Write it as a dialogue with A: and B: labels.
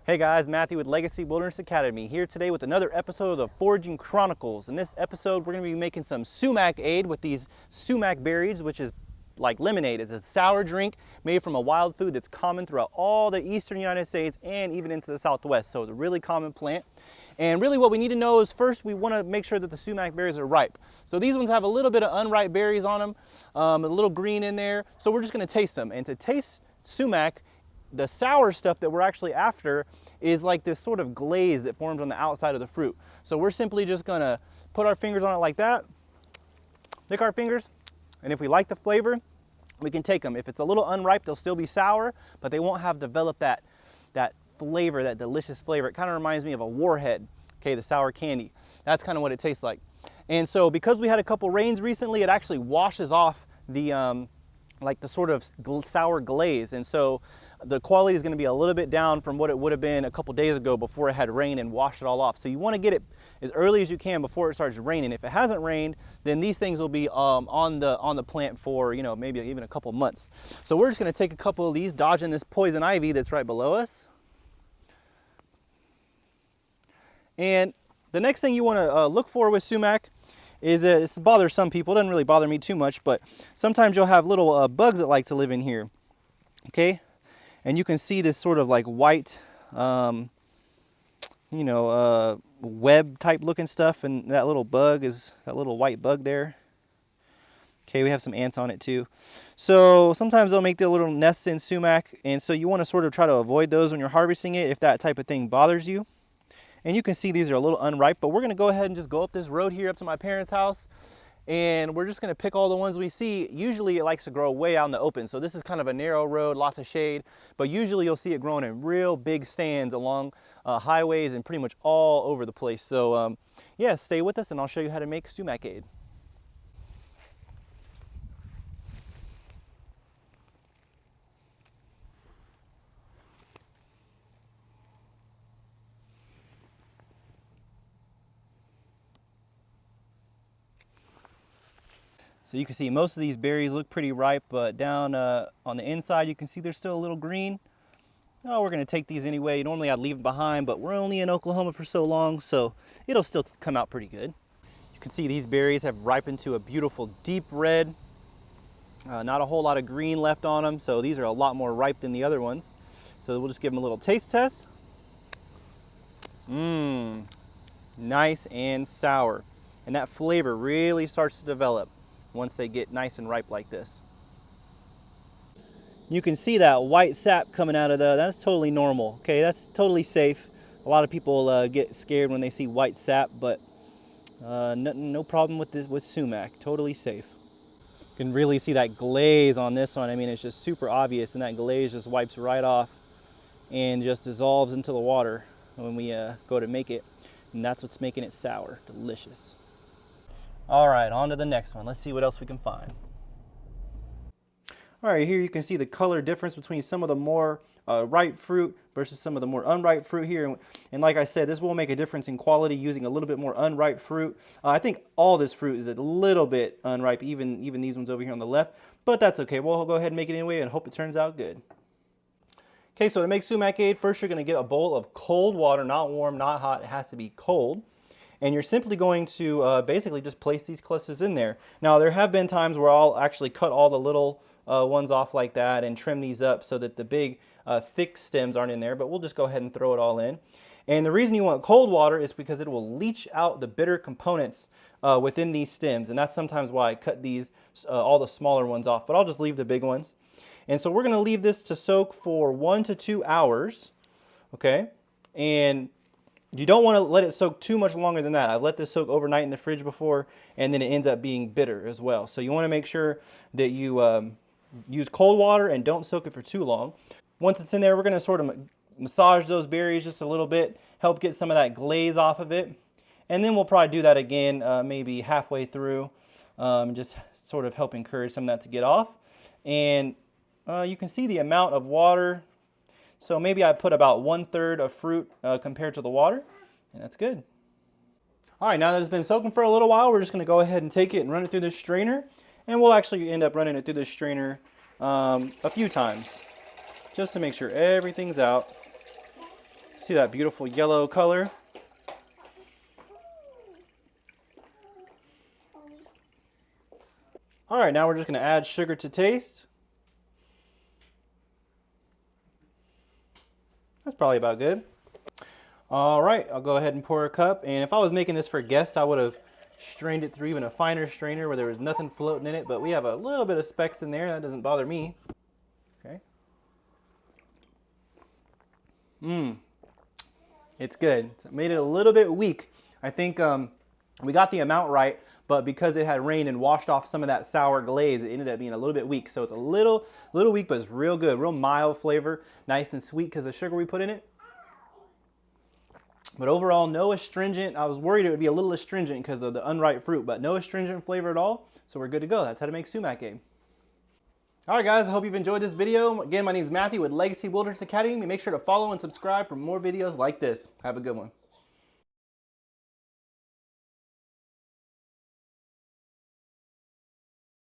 A: Hey guys, Matthew with Legacy Wilderness Academy here today with another episode of the Foraging Chronicles. In this episode, we're going to be making some sumac-ade with these sumac berries, which is like lemonade. It's a sour drink made from a wild food that's common throughout all the eastern United States and even into the Southwest. So it's a really common plant. And really what we need to know is first we want to make sure that the sumac berries are ripe. So these ones have a little bit of unripe berries on them, a little green in there. So we're just going to taste them. And to taste sumac, the sour stuff that we're actually after is like this sort of glaze that forms on the outside of the fruit. So we're simply just gonna put our fingers on it like that, lick our fingers, and if we like the flavor, we can take them. If it's a little unripe, they'll still be sour, but they won't have developed that flavor, that delicious flavor. It kind of reminds me of a warhead, okay, the sour candy. That's kind of what it tastes like. And so because we had a couple rains recently, it actually washes off the like the sort of sour glaze, and so the quality is going to be a little bit down from what it would have been a couple days ago before it had rained and washed it all off. So you want to get it as early as you can before it starts raining. If it hasn't rained, then these things will be on the plant for, you know, maybe even a couple months. So we're just going to take a couple of these, dodging this poison ivy that's right below us. And the next thing you want to look for with sumac is this bothers some people. It doesn't really bother me too much, but sometimes you'll have little bugs that like to live in here, okay? And you can see this sort of like white, web type looking stuff, and that little bug is that little white bug there. Okay, we have some ants on it too. So sometimes they'll make their little nests in sumac, and so you want to sort of try to avoid those when you're harvesting it if that type of thing bothers you. And you can see these are a little unripe, but we're going to go ahead and just go up this road here up to my parents' house, and we're just going to pick all the ones we see. Usually it likes to grow way out in the open, so this is kind of a narrow road, lots of shade, but usually you'll see it growing in real big stands along highways and pretty much all over the place. So yeah, stay with us and I'll show you how to make sumac-ade. So you can see most of these berries look pretty ripe, but down on the inside you can see they're still a little green. Oh, we're going to take these anyway. Normally I'd leave them behind, but we're only in Oklahoma for so long, so it'll still come out pretty good. You can see these berries have ripened to a beautiful deep red. Not a whole lot of green left on them, so these are a lot more ripe than the other ones. So we'll just give them a little taste test. Nice and sour. And that flavor really starts to develop once they get nice and ripe like this. You can see that white sap coming out of that's totally normal, okay? That's totally safe. A lot of people get scared when they see white sap, but no problem with this with sumac, totally safe. You can really see that glaze on this one. I mean, it's just super obvious, and that glaze just wipes right off and just dissolves into the water when we go to make it, and that's what's making it sour. Delicious. All right, on to the next one. Let's see what else we can find. All right, here you can see the color difference between some of the more ripe fruit versus some of the more unripe fruit here. And like I said, this will make a difference in quality using a little bit more unripe fruit. I think all this fruit is a little bit unripe, even these ones over here on the left, but that's okay. We'll go ahead and make it anyway and hope it turns out good. Okay, so to make sumac-ade, first you're going to get a bowl of cold water, not warm, not hot. It has to be cold. And you're simply going to basically just place these clusters in there. Now, there have been times where I'll actually cut all the little ones off like that and trim these up so that the big thick stems aren't in there, but we'll just go ahead and throw it all in. And the reason you want cold water is because it will leach out the bitter components within these stems, and that's sometimes why I cut these, all the smaller ones off, but I'll just leave the big ones. And so we're going to leave this to soak for 1 to 2 hours, okay? And you don't want to let it soak too much longer than that. I've let this soak overnight in the fridge before, and then it ends up being bitter as well. So you want to make sure that you use cold water and don't soak it for too long. Once it's in there, we're going to sort of massage those berries just a little bit, help get some of that glaze off of it. And then we'll probably do that again maybe halfway through, just sort of help encourage some of that to get off. And you can see the amount of water. So maybe I put about 1/3 of fruit compared to the water, and that's good. All right, now that it's been soaking for a little while, we're just going to go ahead and take it and run it through this strainer, and we'll actually end up running it through this strainer a few times, just to make sure everything's out. See that beautiful yellow color? All right, now we're just gonna add sugar to taste. That's probably about good. All right, I'll go ahead and pour a cup. And if I was making this for guests, I would have strained it through even a finer strainer where there was nothing floating in it, but we have a little bit of specks in there. That doesn't bother me. Okay. It's good. It's made it a little bit weak. I think we got the amount right, but because it had rained and washed off some of that sour glaze, it ended up being a little bit weak. So it's a little weak, but it's real good, real mild flavor, nice and sweet because of the sugar we put in it. But overall, no astringent. I was worried it would be a little astringent because of the unripe fruit, but no astringent flavor at all. So we're good to go. That's how to make sumac-ade. All right, guys, I hope you've enjoyed this video. Again, my name is Matthew with Legacy Wilderness Academy. Make sure to follow and subscribe for more videos like this. Have a good one.